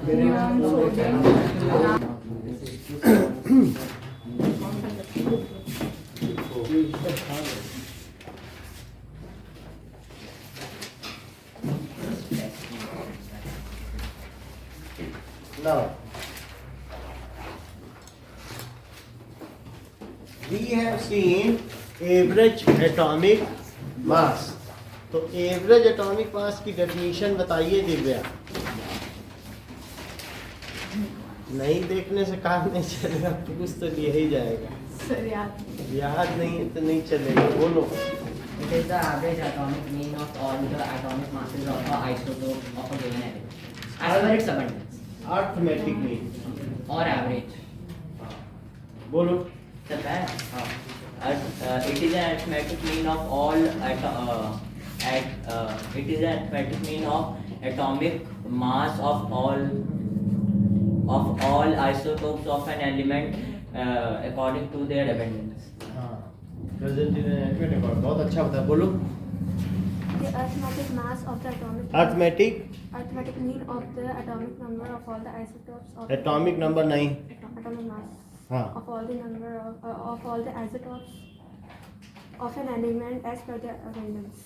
Now, we have seen average atomic mass. तो average atomic mass की definition बताइए दिव्या। नहीं देखने से काम नहीं चलेगा, पूछ तो लिया ही जाएगा। सर याद नहीं है तो नहीं चलेगा, बोलो। It is the average atomic mean of all the atomic masses of a isotope of a given element as per its abundance arithmetic mean or average. बोलो। चलता है? हाँ. It is an arithmetic mean of all it is an arithmetic mean of atomic mass of all isotopes of an element according to their abundance. हाँ, present in बहुत अच्छा बता, बोलो। The arithmetic mass of the atomic arithmetic mean of the atomic number of all the isotopes of atomic number नहीं। atomic mass हाँ, of all the number of all the isotopes of an element as per their abundance.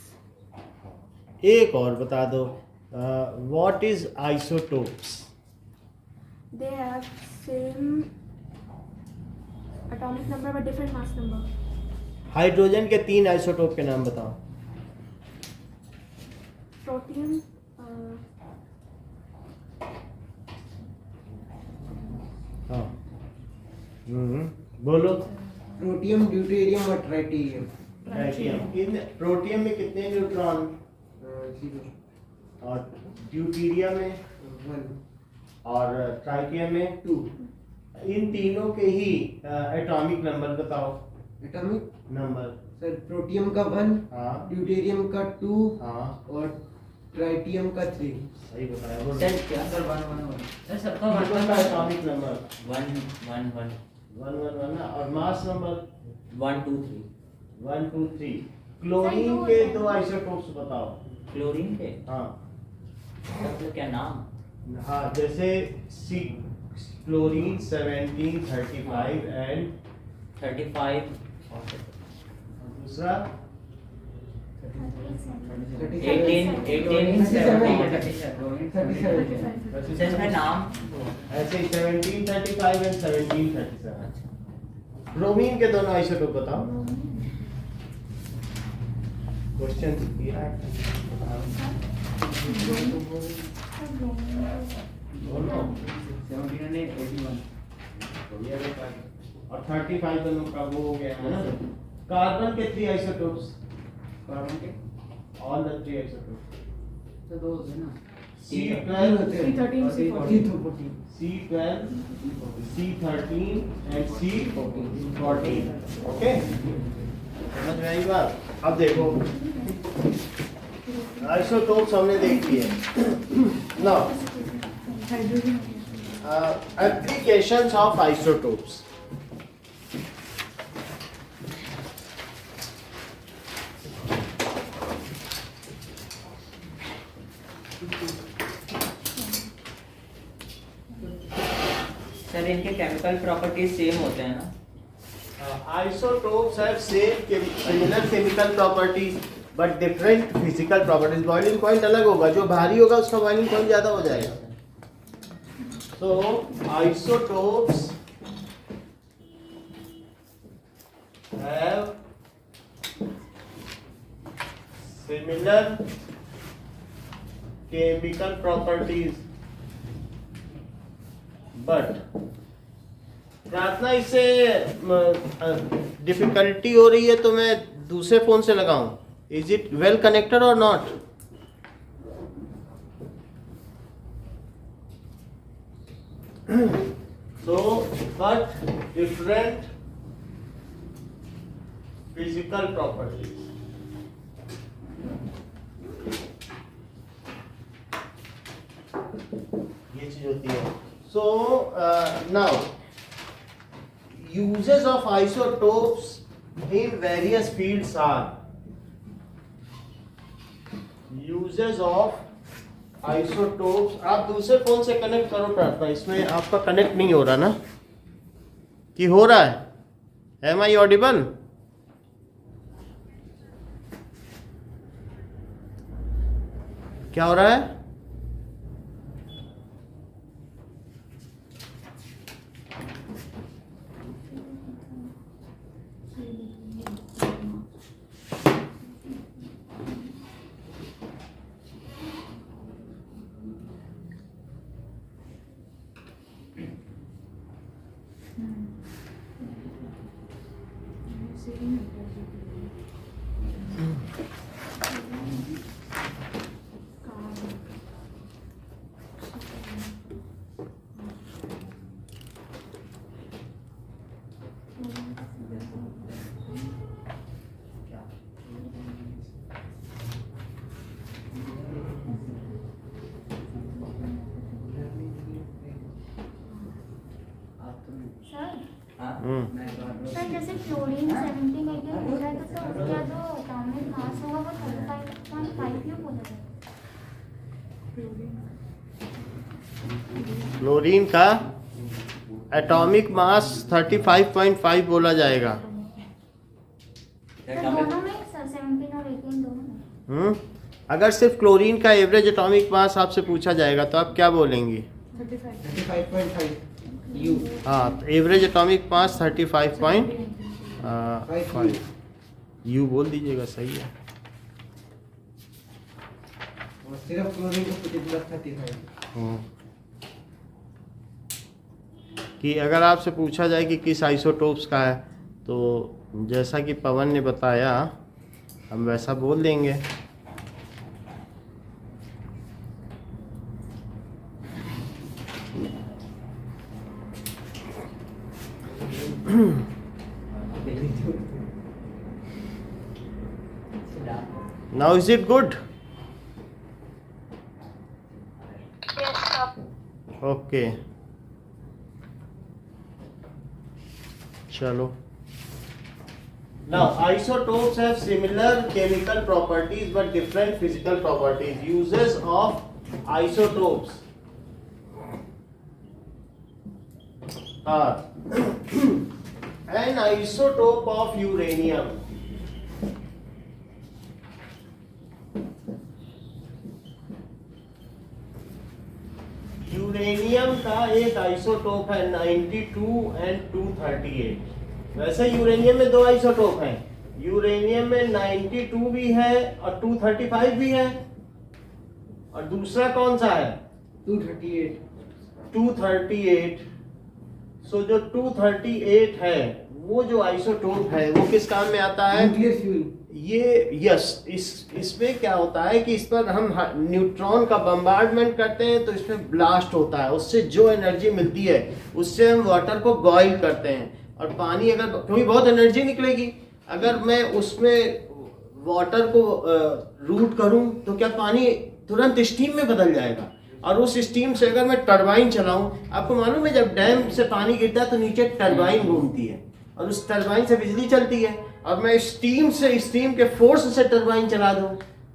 एक और बता दो। What is isotopes? They have same atomic number but different mass number. Hydrogen के 3 isotope के नाम बताओ। Protium, हाँ, बोलो। प्रोटियम, ड्यूटेरियम और ट्राइटियम। प्रोटियम में कितने न्यूट्रॉन? 0 और ड्यूटीरियम में 1 और ट्राइटियम में 2। इन तीनों के ही एटॉमिक नंबर बताओ। Atomic number? सर प्रोटियम का 1, हाँ, ड्यूटेरियम का 2 हाँ, और ट्राइटियम का 3। सही बताया, बोलो। सर क्या? सर 1 सर सबका कितना का एटॉमिक नंबर? 1 1 और मास नंबर? 1 2 3. 1 2 3। क्लोरीन के 2 आइसोटोप्स बताओ। क्लोरीन के हाँ मतलब क्या नाम? हाँ, जैसे सी क्लोरीन 17 35 एंड 35 दूसरा 18 17 सर इसमें नाम ऐसे 17 35 एंड 17 37। ब्रोमीन के दोनों आइसोटोप बताओ। क्वेश्चन दिया है, बोलो। 17 and 81 और 35 दोनों का वो हो गया है ना। कार्बन के 3 आइसोटोप्स। कार्बन के ऑल द 3 आइसोटोप्स। तो 2 होते हैं ना। C12 C13 C14 C12 C13 and C14। Okay, समझ में आई बात? अब देखो, आइसोटोप्स हमने देख लिए। Now applications of isotopes. Sir इनके केमिकल प्रॉपर्टीज सेम होते हैं ना? Isotopes have similar chemical properties but different physical properties. Boiling point अलग होगा, जो भारी होगा उसका boiling point ज़्यादा हो जाएगा। So isotopes have similar chemical properties but प्रार्थना, इससे डिफिकल्टी हो रही है तो मैं दूसरे फोन से लगाऊं। इज इट वेल कनेक्टेड और not? So but different physical properties. ये चीज होती है। So now uses of isotopes in various fields are uses of isotopes. आप दूसरे फोन से कनेक्ट करो प्रार्थना, इसमें आपका कनेक्ट नहीं हो रहा ना, कि हो रहा है? Am I audible? क्या हो रहा है? सर जैसे क्लोरीन 70 मेगा हो रहा है तो सर उसका जो एटॉमिक मास होगा वो 35.5 क्यों हो जाएगा? क्लोरीन का एटॉमिक मास 35.5 बोला जाएगा। तो दोनों में सर 17 और 18 दोनों में? अगर सिर्फ क्लोरीन का एवरेज एटॉमिक मास आपसे पूछा जाएगा तो आप क्या बोलेंगी? 35.5 यू हाँ, एवरेज एटॉमिक मास 35.5 यू बोल दीजिएगा, सही है। और सिर्फ क्लोरीन को कितना 35 कि अगर आपसे पूछा जाए कि किस आइसोटोप्स का है, तो जैसा कि पवन ने बताया हम वैसा बोल देंगे। Now is it good? Okay. चलो। Now isotopes have similar chemical properties but different physical properties. Uses of isotopes are an isotope of uranium. Uranium का एक आइसोटोप है 92 एंड 238। वैसे यूरेनियम में दो आइसोटोप हैं, यूरेनियम में 92 भी है और 235 भी है, और दूसरा कौन सा है? 238। सो जो 238 है वो जो आइसोटोप है वो किस काम में आता है? Nuclear fuel. ये इसमें क्या होता है कि इस पर हम न्यूट्रॉन का बम्बार्डमेंट करते हैं तो इसमें ब्लास्ट होता है, उससे जो एनर्जी मिलती है उससे हम वाटर को बॉईल करते हैं। और पानी अगर, क्योंकि बहुत एनर्जी निकलेगी, अगर मैं उसमें वाटर को रूट करूं तो क्या पानी तुरंत स्टीम में बदल जाएगा? और उस स्टीम से अगर मैं टरबाइन चलाऊं, आपको मालूम है जब डैम से पानी गिरता है तो नीचे टरबाइन घूमती है और उस टरबाइन से बिजली चलती है, और मैं स्टीम के फोर्स से टरबाइन चला दूं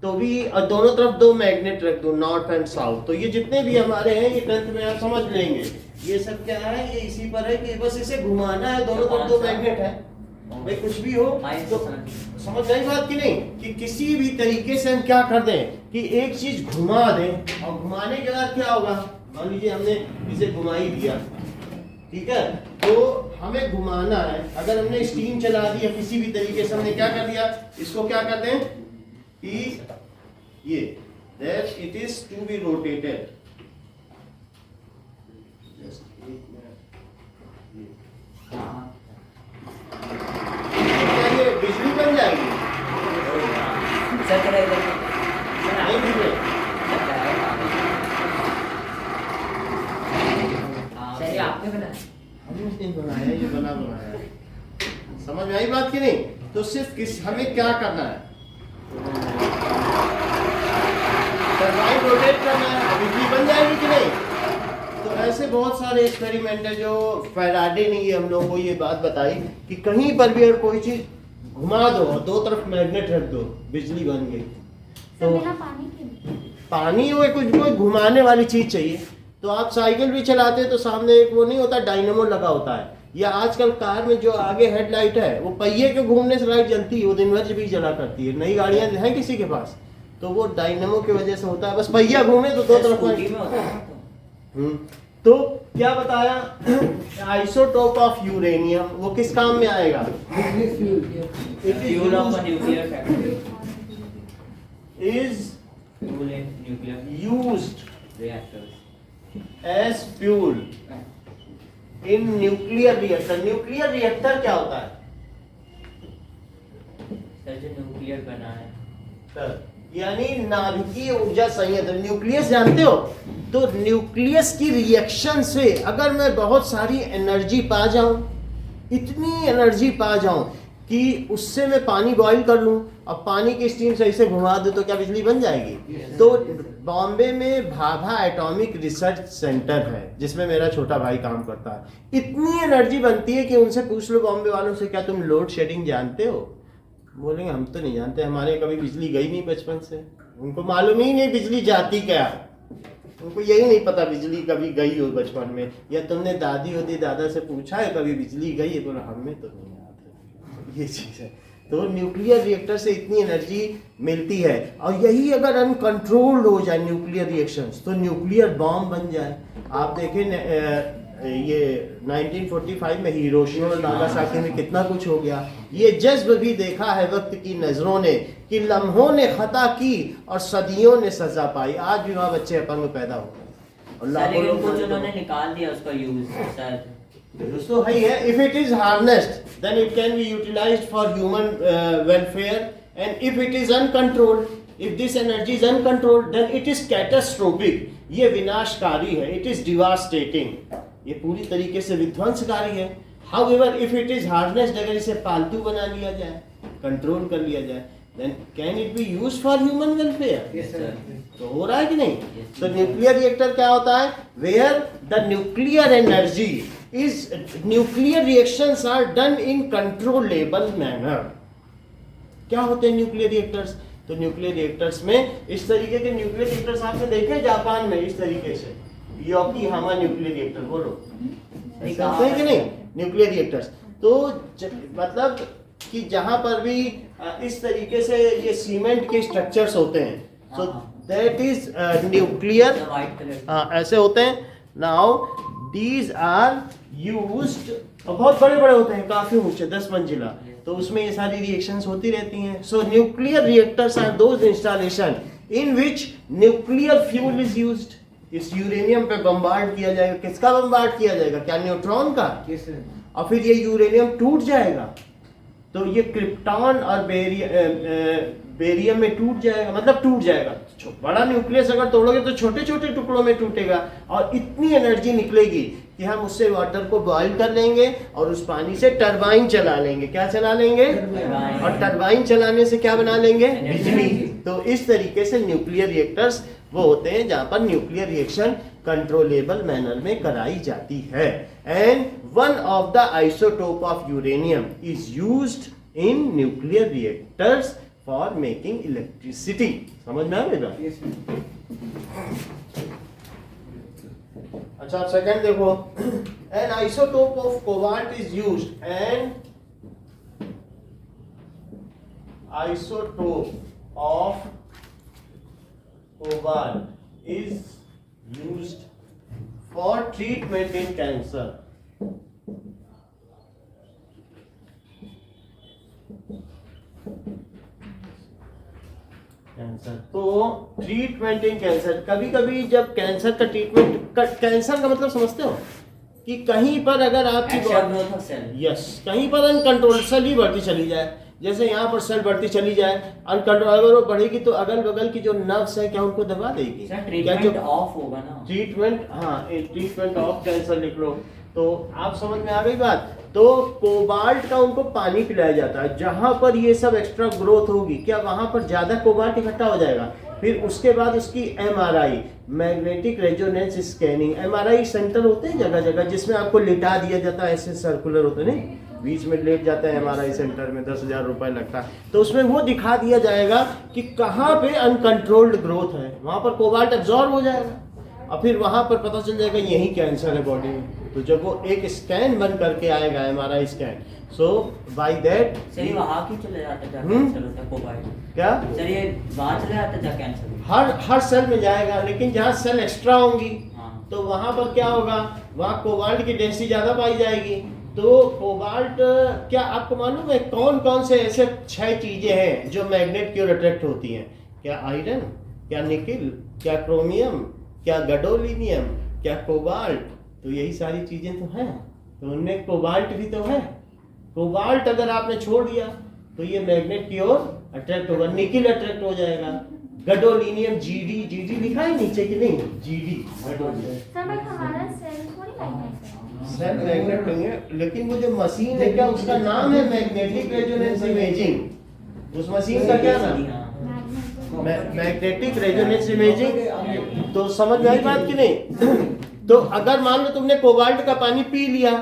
तो भी, और दोनों तरफ दो मैग्नेट रख दूं, नॉर्थ एंड साउथ, तो ये जितने भी हमारे हैं ये 10th में आप समझ लेंगे। ये सब क्या है, ये इसी पर है कि बस इसे घुमाना है, दोनों तरफ दो मैग्नेट है, भाई कुछ भी हो तो समझ आई बात कि नहीं, कि किसी भी तरीके से हम क्या कर दें कि एक चीज घुमा दें, और घुमाने के बाद क्या होगा, मान लीजिए हमने इसे घुमा ही दिया, ठीक है, तो हमें घुमाना है। अगर हमने स्टीम चला दी या किसी भी तरीके से हमने क्या कर दिया, इसको क्या कर दें कि ये that it is to be rotated, क्या ये बिजली बन जाएगी? सर तेरा इधर नहीं बिजली। सर ये आपने बनाया? हमने उस दिन बनाया, ये बनाया। समझ में आई बात की नहीं? तो सिर्फ हमें क्या करना है, टरबाइन रोटेट करना है, बिजली बन जाएगी कि नहीं? तो ऐसे बहुत सारे एक्सपेरिमेंट है जो फैराडे ने ये हम लोगों को ये बात बताई कि कहीं पर भी अगर कोई चीज घुमा दो और दो तरफ मैग्नेट रख दो, बिजली बन गई। सर बिना पानी के? पानी हो कुछ कोई घुमाने वाली चीज चाहिए, तो आप साइकिल भी चलाते हैं तो सामने एक वो नहीं होता डायनेमो लगा होता है, या आजकल कार में जो आगे हेडलाइट है वो पहिए के घूमने से लाइट जलती है, वो दिन भर भी जला करती है। नई गाड़ियां हैं किसी के पास, तो वो डायनेमो की वजह से होता है, बस पहिया घूमे तो दो तरफ स्कूटी में होता है। तो क्या बताया, आइसोटोप ऑफ यूरेनियम वो किस काम में आएगा? Fuel of a nuclear factory. Is Fuel in nuclear used reactors. As fuel in nuclear reactor. Nuclear reactor क्या होता है? सर जो न्यूक्लियर बना है, यानी नाभिकीय ऊर्जा संयंत्र। न्यूक्लियस जानते हो? तो न्यूक्लियस की रिएक्शन से अगर मैं बहुत सारी एनर्जी पा जाऊं, इतनी एनर्जी पा जाऊं कि उससे मैं पानी बॉईल कर लूं और पानी की स्टीम सही से घुमा दूं, तो क्या बिजली बन जाएगी? तो बॉम्बे में भाभा एटॉमिक रिसर्च सेंटर है जिसमें मेरा छोटा भाई काम करता है। इतनी एनर्जी बनती है कि उनसे पूछ लो बॉम्बे वालों से, क्या तुम लोड शेडिंग जानते हो? बोलेंगे हम तो नहीं जानते, हमारे कभी बिजली गई नहीं बचपन से। उनको मालूम ही नहीं बिजली जाती क्या, उनको यही नहीं पता बिजली कभी गई हो बचपन में। या तुमने दादी होती दादा से पूछा है कभी बिजली गई है? बोला हमें तो नहीं याद है। ये चीज़ है। तो न्यूक्लियर रिएक्टर से इतनी एनर्जी मिलती है, और यही अगर अनकंट्रोल्ड हो जाए न्यूक्लियर रिएक्शंस, तो न्यूक्लियर बॉम्ब बन जाए। आप देखें ये 1945 में हिरोशिमा और नागासाकी में कितना कुछ हो गया। ये जज्ब भी देखा है वक्त की नजरों ने कि लम्हों ने खता की और सदियों ने सजा पाई। आज भी वहाँ बच्चे अपंग पैदा हो गए और लाखों लोग कुछ उन्होंने निकाल दिया उसका यूज सर। दोस्तों है ये, if it is harnessed then it can be utilized for human welfare, and if it is uncontrolled, if this energy is uncontrolled then it is catastrophic, ये विनाशकारी है, it is devastating, ये पूरी तरीके से विध्वंसकारी है। However, if it is harnessed, अगर इसे पालतू बना लिया जाए, कंट्रोल कर लिया जाए, then can it be used for human welfare? Yes, sir. तो हो रहा है कि नहीं? तो न्यूक्लियर रिएक्टर क्या होता है? Where the nuclear energy is, nuclear reactions are done in controllable manner. क्या होते हैं न्यूक्लियर रिएक्टर्स? तो न्यूक्लियर रिएक्टर्स में इस तरीके के न्यूक्लियर रिएक्टर्स आपने देखे जापान में, इस तरीके से योकोहामा न्यूक्लियर रिएक्टर, बोलो ऐसा होता है कि नहीं? न्यूक्लियर रिएक्टर्स तो मतलब कि जहां पर भी इस तरीके से ये सीमेंट के स्ट्रक्चर्स होते हैं, so that is nuclear, white colour ऐसे होते हैं। नाउ दीज आर यूज्ड, बहुत बड़े बड़े होते हैं, काफी ऊंचे, 10 मंजिला, तो उसमें ये सारी रिएक्शंस होती रहती हैं। So nuclear reactors are those installation in which nuclear fuel is used. इस यूरेनियम पे बम्बार्ड किया जाएगा। किसका बम्बार्ड किया जाएगा? क्या न्यूट्रॉन का? Yes, sir. और फिर ये यूरेनियम टूट जाएगा, तो ये क्रिप्टॉन और बेरियम में टूट जाएगा, मतलब टूट जाएगा। बड़ा न्यूक्लियस अगर तोड़ोगे तो छोटे छोटे टुकड़ों में टूटेगा, और इतनी एनर्जी निकलेगी कि हम उससे वाटर को बॉईल कर लेंगे और उस पानी से टरबाइन चला लेंगे। क्या चला लेंगे? टरबाइन। और टरबाइन चलाने से क्या बना लेंगे? बिजली। तो इस तरीके से न्यूक्लियर रिएक्टर्स वो होते हैं जहां पर न्यूक्लियर रिएक्शन कंट्रोलेबल मैनर में कराई जाती है। And one of the isotope of uranium is used in nuclear reactors for making electricity. समझ में आ गया? Yes, sir. अच्छा आप सेकंड देखो, N isotope of cobalt is used, and isotope of cobalt is used for treatment in cancer. Cancer, तो treatment इन cancer, कभी कभी जब कैंसर का ट्रीटमेंट, कैंसर का मतलब समझते हो कि कहीं पर अगर आपकी ग्रोथ ऑफ सेल, यस, कहीं पर अनकंट्रोल सेल ही बढ़ती चली जाए, जैसे यहाँ पर सेल बढ़ती चली जाए अनकंट्रोल, अगर वो बढ़ेगी तो अगल बगल की जो नर्व्स है क्या उनको दबा देगी? सर क्या ट्रीटमेंट ऑफ होगा ना? ट्रीटमेंट, हाँ, ट्रीटमेंट ऑफ कैंसर लिख लो। तो आप समझ में आ गई बात। तो कोबाल्ट का उनको पानी पिलाया जाता है, जहां पर ये सब एक्स्ट्रा ग्रोथ होगी, क्या वहां पर ज्यादा कोबाल्ट इकट्ठा हो जाएगा? फिर उसके बाद उसकी MRI, magnetic resonance scanning, MRI centre होते हैं जगह जगह जिसमें आपको लिटा दिया जाता है, ऐसे सर्कुलर होते हैं, नहीं बीच में लेट जाते हैं MRI सेंटर में 10,000 रुपये लगता है, तो उसमें वो दिखा दिया जाएगा कि कहाँ पे अनकंट्रोल्ड ग्रोथ है, वहाँ पर कोबाल्ट एब्जॉर्ब हो जाएगा और फिर वहाँ पर पता चल जाएगा यही कैंसर है बॉडी में। तो जब वो एक स्कैन बन करके आएगा MRI scan, so by that sir ये वहाँ क्यों चले जाता है जहाँ कैंसर होता है कोबाल्ट? क्या सर ये वहाँ चले जाता है जहाँ कैंसर होता हर सेल में जाएगा, लेकिन जहाँ सेल एक्स्ट्रा होंगी है? हाँ। तो वहाँ पर क्या होगा, वहाँ कोबाल्ट की डेंसिटी ज़्यादा पाई जाएगी। तो कोबाल्ट, क्या आपको मालूम है कौन कौन से ऐसे 6 चीज़ें हैं जो मैग्नेट की ओर अट्रैक्ट होती हैं? क्या आयरन, क्या निकिल, क्या क्रोमियम, क्या गैडोलीनियम, क्या कोबाल्ट? तो यही सारी चीज़ें तो हैं, तो उनमें कोबाल्ट भी तो है। कोबाल्ट अगर आपने छोड़ दिया तो ये मैग्नेट की ओर अट्रैक्ट होगा, निकिल अट्रैक्ट हो जाएगा, गैडोलीनियम GD लिखा है नीचे कि नहीं, GD गैडोलीनियम। सर बट हमारा सेल थोड़ी मैग्नेट है। सेल मैग्नेट नहीं है, लेकिन वो जो मशीन है क्या उसका नाम है मैग्नेटिक रेजोनेंस इमेजिंग। उस मशीन का क्या नाम है? Magnetic resonance imaging. तो समझ में आई बात कि नहीं? तो अगर मान लो तुमने कोबाल्ट का पानी पी लिया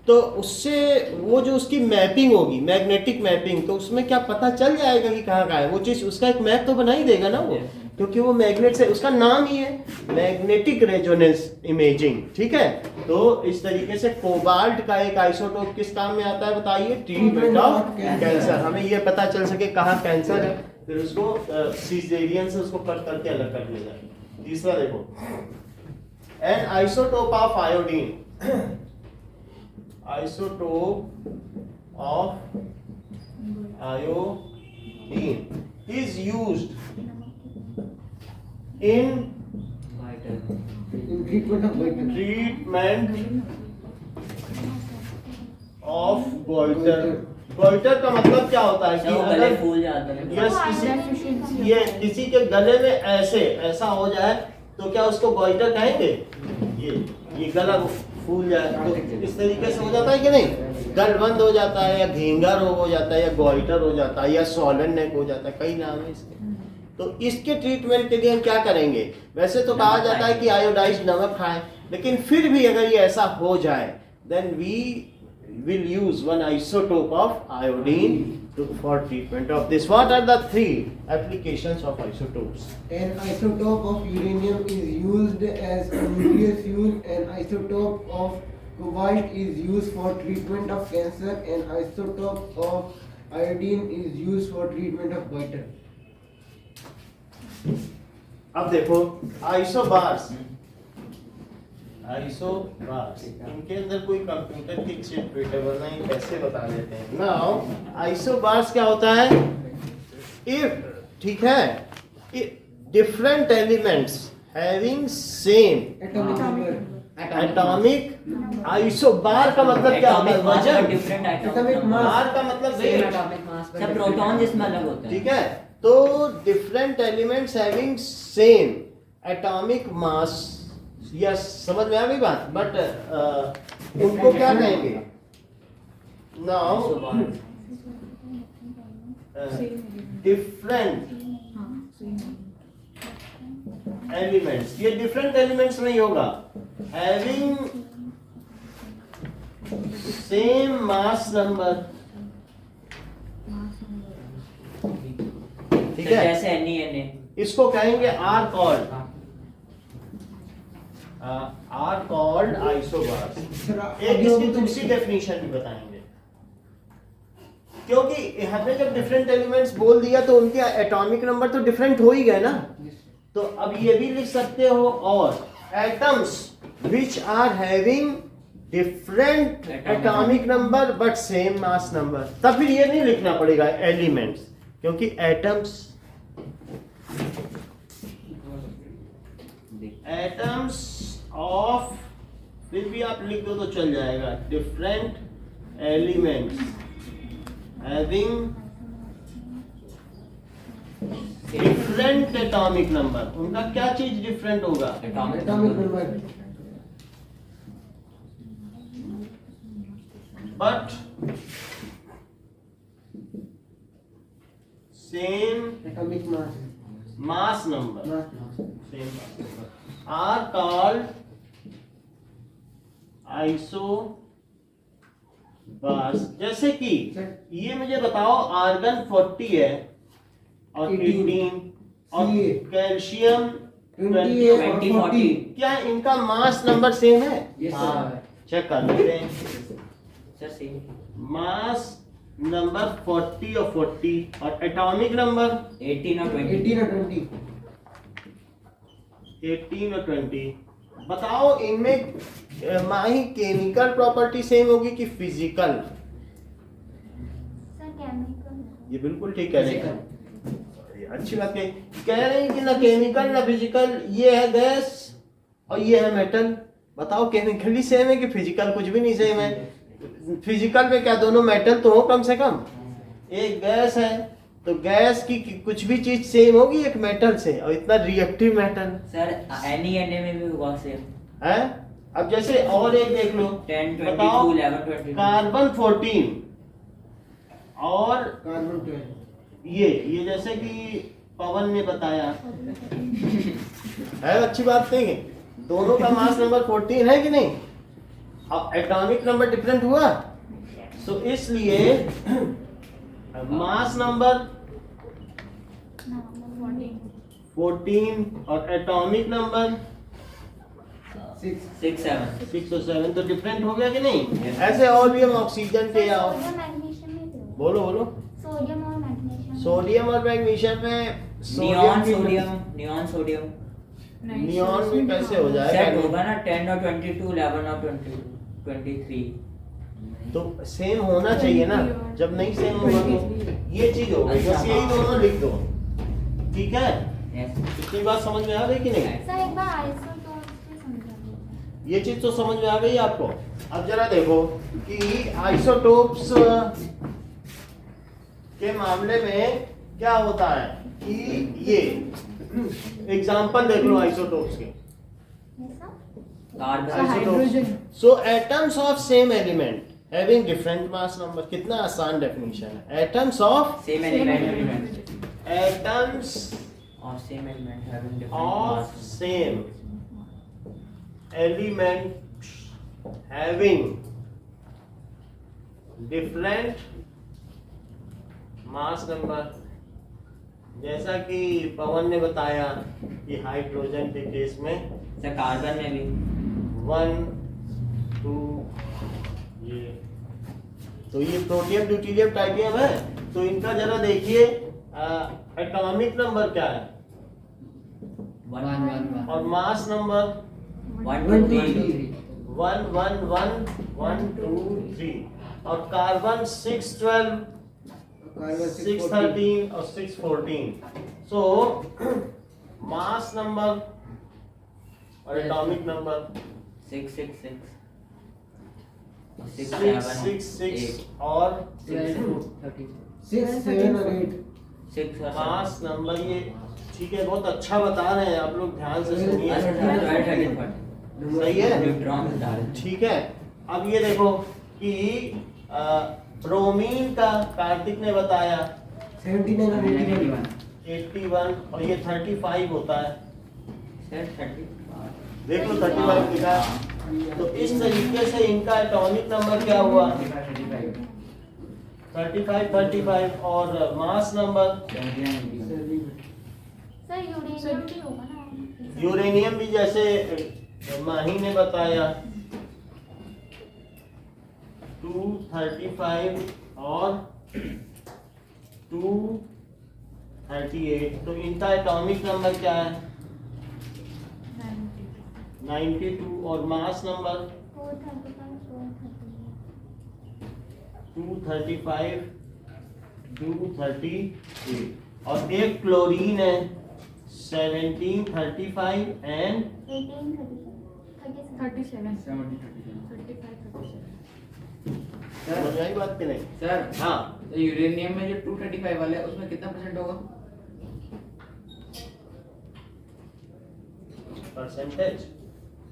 तो उससे वो जो उसकी मैपिंग होगी, मैग्नेटिक मैपिंग, तो उसमें क्या पता चल जाएगा कि कहाँ का है वो चीज़, उसका एक मैप तो बना ही देगा ना वो, क्योंकि वो मैग्नेट से, उसका नाम ही है मैग्नेटिक रेजोनेंस इमेजिंग। ठीक है, तो इस तरीके से कोबाल्ट का एक आइसोटोप किस काम में आता है बताइए? Treatment of cancer. हमें ये पता चल सके कहाँ कैंसर है, फिर उसको सीजेरियन से उसको कट करके अलग कर दिया जाए। तीसरा देखो, N isotope of iodine, isotope of iodine is used in In treatment of goiter. goiter. Goitre का मतलब क्या होता है सर वो कि गले अगर फूल जाते हैं। यस किसी के गले में ऐसा हो जाए तो क्या उसको गोइटर कहेंगे? ये गला फूल जाए तो इस तरीके से हो जाता है कि नहीं? गल बंद हो जाता है, या घेंगा रोग हो जाता है, या गोइटर हो जाता है, या सोलन नेक हो जाता है, कई नाम है इसके। तो इसके ट्रीटमेंट के लिए हम क्या करेंगे? वैसे तो कहा जाता है कि आयोडाइज्ड नमक खाएं, लेकिन फिर भी अगर ये ऐसा हो जाए then we will use one isotope of iodine for treatment of this. What are the 3 applications of isotopes? An isotope of uranium is used as a nuclear fuel. An isotope of cobalt is used for treatment of cancer. An isotope of iodine is used for treatment of goiter. अब देखो isobars, इनके अंदर कोई computer की chip fit है, वरना ये कैसे बता देते हैं। नाउ आइसोबार्स क्या होता है? इफ, ठीक है, different elements having same Atomic number. Atomic, isobar का मतलब क्या होता है? वजन। Different Atomic mass. बार का मतलब सेम weight। Atomic mass. सब प्रोटॉन जिसमें अलग होते हैं। ठीक है, तो different elements having same atomic mass, yes समझ में आ गई बात। बट उनको क्या कहेंगे? नाउ डिफरेंट एलिमेंट्स, ये डिफरेंट एलिमेंट्स नहीं होगा, हैविंग सेम मास नंबर। ठीक है, जैसे Na इसको कहेंगे आर कॉल्ड आइसोबार्स। एक इसकी दूसरी डेफिनेशन भी बताएंगे, क्योंकि यहाँ पे जब डिफरेंट एलिमेंट्स बोल दिया तो उनके एटॉमिक नंबर तो डिफरेंट हो ही गए ना। तो अब ये भी लिख सकते हो, और atoms which are having different atomic number but same mass number. तब फिर ये नहीं लिखना पड़ेगा एलिमेंट्स, क्योंकि एटम्स ऑफ, फिर भी आप लिख दो तो चल जाएगा, different elements having different atomic number. उनका क्या चीज डिफरेंट होगा? Atomic Atomic number. But same Atomic mass. Mass number, Mass. Same mass number are called बस जैसे कि ये मुझे बताओ आर्गन 40 है और 18 और CA कैल्शियम 20 और 20, 40. क्या इनका मास नंबर सेम है? Yes, हाँ sir. चेक कर लेते हैं। सर सेम मास नंबर 40 और 40 और एटॉमिक नंबर 18 और 20 18 और 20. 18 और 20। बताओ इनमें माही केमिकल प्रॉपर्टी सेम होगी कि फिजिकल? सर केमिकल ये बिल्कुल ठीक कह रहे हैं, अच्छी बात कह रहे हैं कि ना केमिकल ना फिजिकल। ये है गैस और ये है मेटल। बताओ केमिकली सेम है कि फिजिकल? कुछ भी नहीं सेम है। फिजिकल में क्या दोनों मेटल तो हो कम से कम। एक गैस है तो गैस की कुछ भी चीज सेम होगी एक मेटल से, और इतना रिएक्टिव मेटल सर NA में भी होगा सेम है। अब जैसे और एक देख लो, 10 बताओ 22 11 22 कार्बन 14 और Carbon 12. ये जैसे कि पवन ने बताया है, अच्छी बात नहीं है। दोनों का मास नंबर 14 है कि नहीं? अब एटॉमिक नंबर डिफरेंट हुआ, तो इसलिए मास नंबर 14 और एटॉमिक नंबर 6 7 6 और 7 तो डिफरेंट हो गया कि नहीं? Yes. ऐसे और भी हम ऑक्सीजन के या सोडियम मैग्नीशियम में थे। बोलो बोलो। सोडियम और मैग्नीशियम। सोडियम और मैग्नीशियम में नियॉन की- सोडियम नियॉन में कैसे हो सेट जाएगा? होगा ना 10 और 22 11 और 22 23 तो सेम होना चाहिए ना, जब नहीं सेम होगा तो ये चीज होगी। अच्छा। बस यही दोनों लिख दो, ठीक है? यस इतनी बात समझ में आ गई कि नहीं? सर एक बार आइसोटोप से समझा दीजिए। ये चीज तो समझ में आ गई आपको। अब जरा देखो कि आइसोटोप्स के मामले में क्या होता है कि ये एग्जांपल देख लो आइसोटोप्स के। ये सब carbon So atoms of same element having different mass number, कितना आसान डेफिनेशन है। atoms of same element atoms और same element having different of mass same element having different mass number, जैसा कि पवन ने बताया कि हाइड्रोजन के केस में सर कार्बन में भी 1 2 ये, तो ये प्रोटियम ड्यूटीरियम टाइटियम है। तो इनका जरा देखिए एटॉमिक नंबर क्या है 1 और मास नंबर 1 1 2 2 3 3. 1 1 1 1 2 3 और कार्बन 6 12 Carbon 6 13 और 6 14। सो मास नंबर और एटॉमिक नंबर 6 6 6 6 6 7 6 6 और 6 7 और 8. 6 मास नंबर। ये ठीक है, बहुत अच्छा बता रहे हैं आप लोग, ध्यान से सुनिए। सही है, न्यूट्रॉन डाल ठीक है। अब ये देखो कि ब्रोमीन का कार्तिक ने बताया 79 और 81. 81 और ये 35 होता है। सर 30 देख लो 35 लिखा है। तो इस तरीके से इनका एटॉमिक नंबर क्या हुआ 35 35 और मास नंबर। सर यूरेनियम भी होगा ना। यूरेनियम भी जैसे माही ने बताया 235 और 238। तो इनका एटॉमिक नंबर क्या है 92 और मास नंबर 235 238। और एक क्लोरीन है 1735 एंड 37 समझ में आई बात कि नहीं? सर हाँ, तो यूरेनियम में जो 235 वाला है उसमें कितना परसेंट होगा? परसेंटेज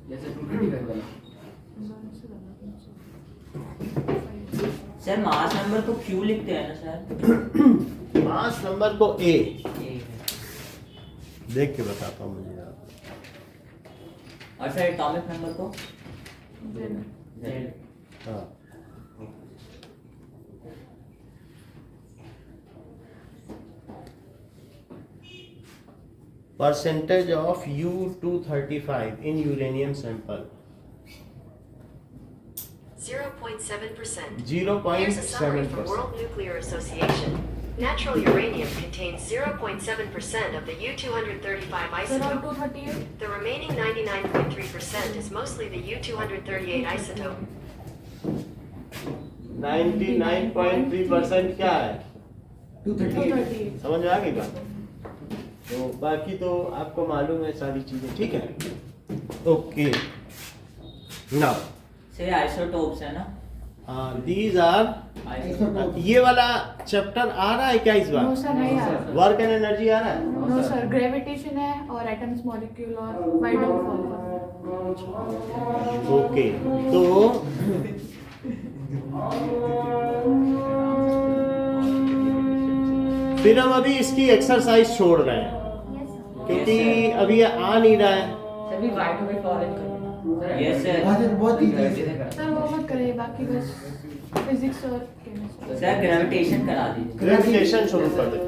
जैसे 235 वाला सर मास नंबर को क्यू लिखते हैं ना सर मास नंबर को ए ये देख के बताता हूँ मुझे यार। और सर एटॉमिक नंबर को Z हाँ percentage of U-235 in uranium sample. 0.7%. 0.7%. Here's a summary from World Nuclear Association. Natural uranium contains 0.7% of the U-235 Around isotope. 238. The remaining 99.3% is mostly the U-238 isotope. 99.3% क्या है? 238. समझ में आ गई बात? तो बाकी तो आपको मालूम है सारी चीजें, ठीक है? ओके नाउ से आइसोटोप्स है ना, दीज आर Isotope. ये वाला चैप्टर आ रहा है क्या इस बार? No sir, नहीं आ रहा. वर्क एंड एनर्जी आ रहा है? No sir, gravitation है और atoms, molecule और wide outfall. ओके तो फिर हम अभी इसकी एक्सरसाइज छोड़ रहे हैं Yes, sir. क्योंकि अभी ये आ नहीं रहा है. सर भी वाइट हो गई फॉरेन करना। Yes sir. आज बहुत इजी है. सर वो मत करिए, बाकी बस फिजिक्स और केमिस्ट्री. सर ग्रेविटेशन करा दीजिए। ग्रेविटेशन शुरू कर दे.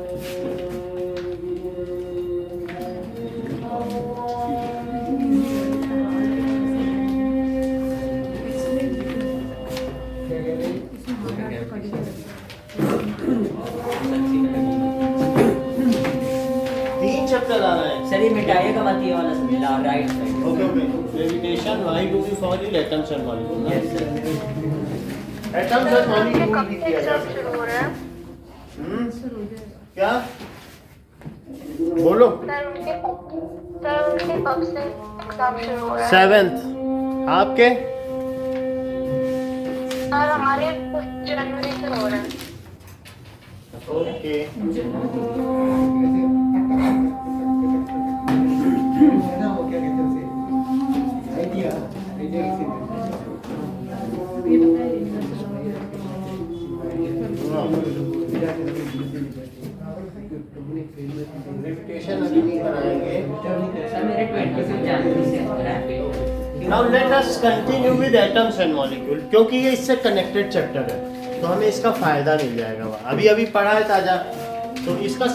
तीन चैप्टर आ रहे हैं. सर ये मिटाइएगा मत ये वाला sir, right side. Okay okay. Gravitation, why do we fall in atoms and molecules? Yes sir. Atoms and molecules भी किया जा सकता है. सर हो जाएगा. क्या बोलो? सर उनके कब से एग्जाम शुरू हो रहा है? 7th. आपके? सर हमारे 5 जनवरी से हो रहा है. ओके. ना वो क्या कहते हैं उसे? आइडिया ये बताइए universal law. ग्रेविटेशन अभी नहीं कराएंगे. सर मेरे 20 जनवरी से हो रहा है। Now let us continue with atoms and molecule, क्योंकि ये इससे कनेक्टेड चैप्टर है तो हमें इसका फायदा मिल जाएगा. अभी अभी पढ़ा है ताजा, तो इसका